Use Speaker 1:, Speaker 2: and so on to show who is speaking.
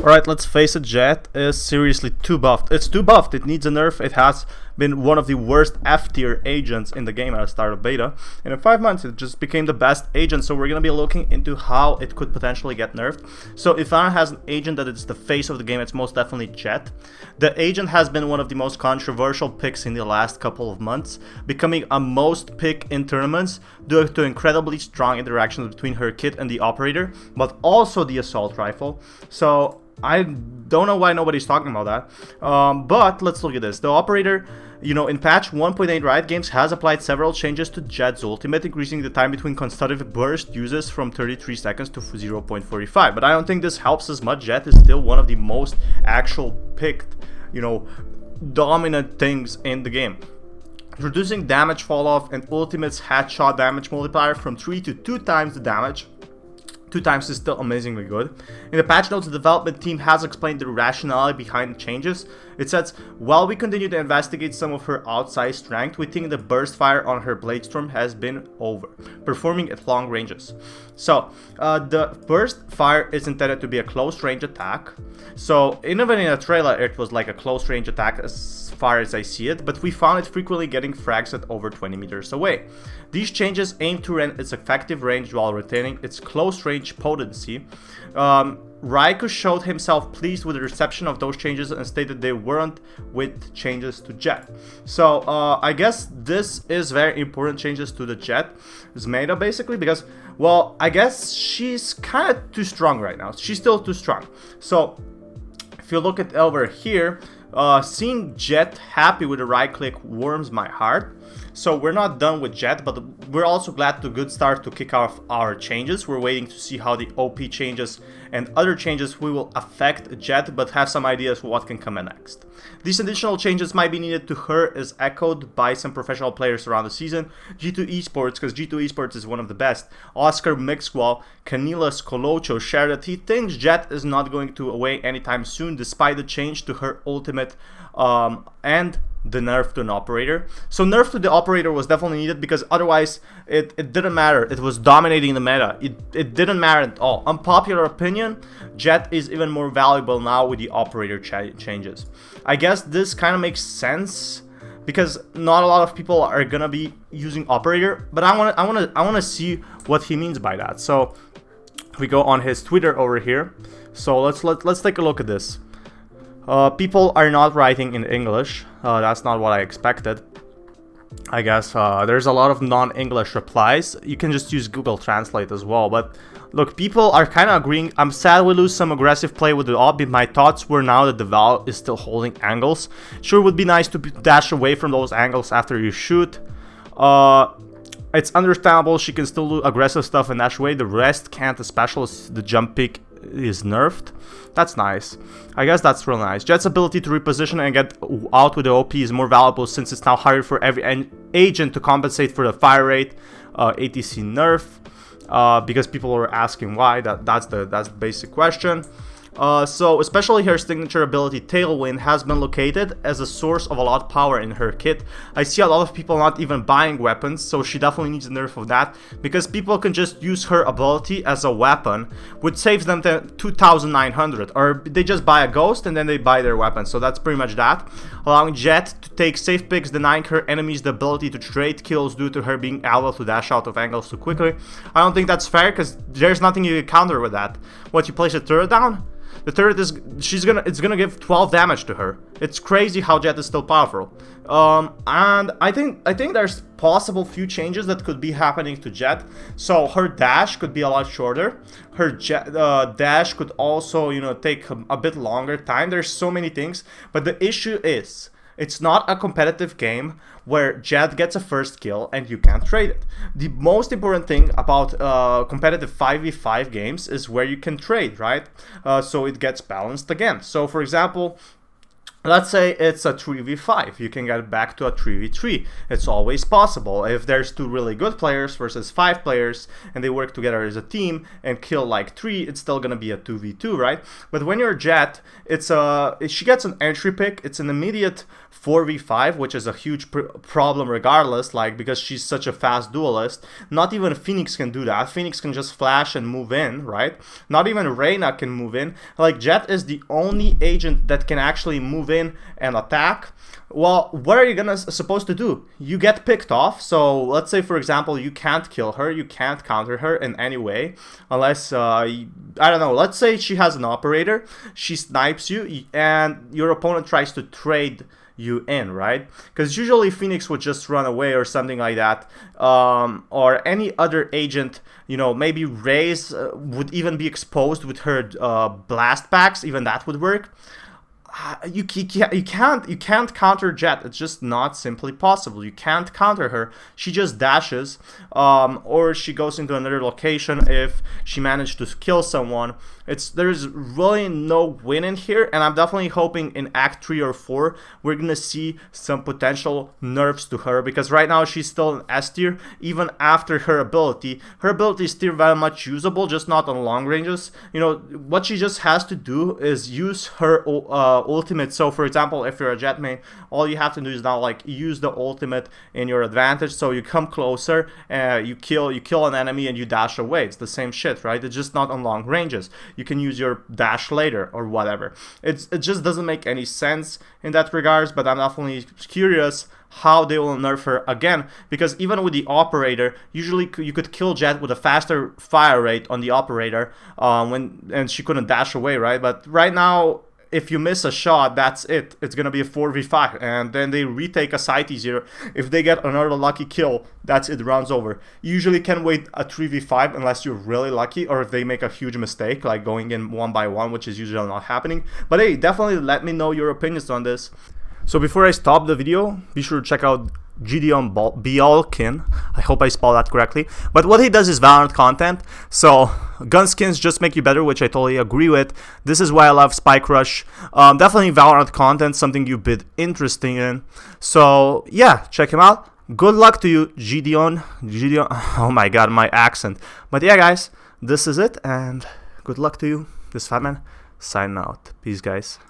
Speaker 1: Alright, let's face it, Jett is seriously too buffed. It's too buffed, it needs a nerf. It has been one of the worst F-tier agents in the game at the start of beta. And in 5 months, it just became the best agent, so we're going to be looking into how it could potentially get nerfed. So if Valorant has an agent that is the face of the game, it's most definitely Jett. The agent has been one of the most controversial picks in the last couple of months, becoming a most pick in tournaments due to incredibly strong interactions between her kit and the operator, but also the assault rifle. So I don't know why nobody's talking about that, but let's look at this. The operator, in patch 1.8 Riot Games has applied several changes to Jett's ultimate, increasing the time between consecutive burst uses from 33 seconds to 0.45. But I don't think this helps as much. Jett is still one of the most actual picked, dominant things in the game. Reducing damage fall off and ultimate's headshot damage multiplier from 3 to 2 times the damage. 2 times is still amazingly good. In the patch notes, the development team has explained the rationale behind the changes. It says, while we continue to investigate some of her outsized strength, we think the burst fire on her Bladestorm has been over, performing at long ranges. So, the burst fire is intended to be a close range attack. So, even in a trailer, it was like a close range attack as far as I see it, but we found it frequently getting frags at over 20 meters away. These changes aim to rend its effective range while retaining its close range potency. Raikou showed himself pleased with the reception of those changes and stated they weren't with changes to Jett. So I guess this is very important changes to the Jett's meta basically, because, well, I guess she's kind of too strong right now. She's still too strong. So if you look at over here, seeing Jett happy with the right click warms my heart. So we're not done with Jett, but we're also glad to good start to kick off our changes. We're waiting to see how the OP changes and other changes will affect Jett, but have some ideas what can come in next. These additional changes might be needed to her, as echoed by some professional players around the season. G2 Esports, because G2 Esports is one of the best. Oscar Mixwell, Canilas Colocho shared that he thinks Jett is not going to away anytime soon, despite the change to her ultimate and the nerf to an operator. So nerf to the operator was definitely needed, because otherwise it didn't matter. It was dominating the meta. It didn't matter at all. Unpopular opinion, Jett is even more valuable now with the operator changes. I guess this kind of makes sense, because not a lot of people are gonna be using operator, but I want to see what he means by that. So we go on his Twitter over here. So let's take a look at this. People are not writing in English. That's not what I expected. I guess there's a lot of non-English replies. You can just use Google Translate as well. But look, people are kind of agreeing. I'm sad we lose some aggressive play with the obby. My thoughts were now that the Val is still holding angles. Sure, it would be nice to dash away from those angles after you shoot. It's understandable she can still do aggressive stuff and dash away. The rest can't, especially the jump pick is nerfed. That's nice. I guess that's real nice. Jett's ability to reposition and get out with the OP is more valuable, since it's now harder for every agent to compensate for the fire rate. ATC nerf, because people are asking why. That's the basic question. So especially her signature ability Tailwind has been located as a source of a lot of power in her kit. I see a lot of people not even buying weapons, so she definitely needs a nerf of that, because people can just use her ability as a weapon, which saves them 2,900, or they just buy a ghost and then they buy their weapon. So that's pretty much that, allowing Jett to take safe picks, denying her enemies the ability to trade kills due to her being able to dash out of angles too quickly. I don't think that's fair, because there's nothing you can counter with that. What, you place a turret down? The turret is, it's gonna give 12 damage to her. It's crazy how Jett is still powerful. And I think there's possible few changes that could be happening to Jett. So her dash could be a lot shorter. Her dash could also, take a bit longer time. There's so many things, but the issue is, it's not a competitive game where Jett gets a first kill and you can't trade it. The most important thing about competitive 5v5 games is where you can trade, right? So it gets balanced again. So for example, Let's say it's a 3v5, you can get back to a 3v3. It's always possible. If there's 2 really good players versus 5 players and they work together as a team and kill like 3, it's still gonna be a 2v2, right? But when you're Jett, she gets an entry pick, it's an immediate 4v5, which is a huge problem regardless, like, because she's such a fast duelist. Not even Phoenix can do that. Phoenix can just flash and move in, right? Not even Reyna can move in. Like, Jett is the only agent that can actually move in and attack. Well, what are you supposed to do? You get picked off. So let's say, for example, you can't kill her, you can't counter her in any way, unless I don't know, let's say she has an operator, she snipes you and your opponent tries to trade you in, right? Because usually Phoenix would just run away or something like that, or any other agent, you know, maybe Raze would even be exposed with her blast packs, even that would work. You can't counter Jett. It's just not simply possible. You can't counter her. She just dashes, or she goes into another location if she managed to kill someone. There's really no win in here, and I'm definitely hoping in Act 3 or 4 we're gonna see some potential nerfs to her, because right now she's still an S tier even after her ability. Her ability is still very much usable, just not on long ranges. You know, what she just has to do is use her ultimate. So for example, if you're a Jett main, all you have to do is now like use the ultimate in your advantage. So you come closer, you kill an enemy and you dash away. It's the same shit, right? It's just not on long ranges. You can use your dash later or whatever. It just doesn't make any sense in that regards, but I'm definitely curious how they will nerf her again, because even with the operator, usually you could kill Jett with a faster fire rate on the operator and she couldn't dash away, right? But right now, if you miss a shot, that's it. It's gonna be a 4v5, and then they retake a site easier. If they get another lucky kill, that's it, round's over. You usually can wait a 3v5 unless you're really lucky, or if they make a huge mistake, like going in 1-by-1, which is usually not happening. But hey, definitely let me know your opinions on this. So before I stop the video, be sure to check out Gideon Bialkin. I hope I spelled that correctly. But what he does is Valorant content. So gun skins just make you better, which I totally agree with. This is why I love Spike Rush. Definitely Valorant content, something you've been interested in. So yeah, check him out. Good luck to you, Gideon. Oh my god, my accent. But yeah, guys, this is it, and good luck to you. This Fatman signing out. Peace, guys.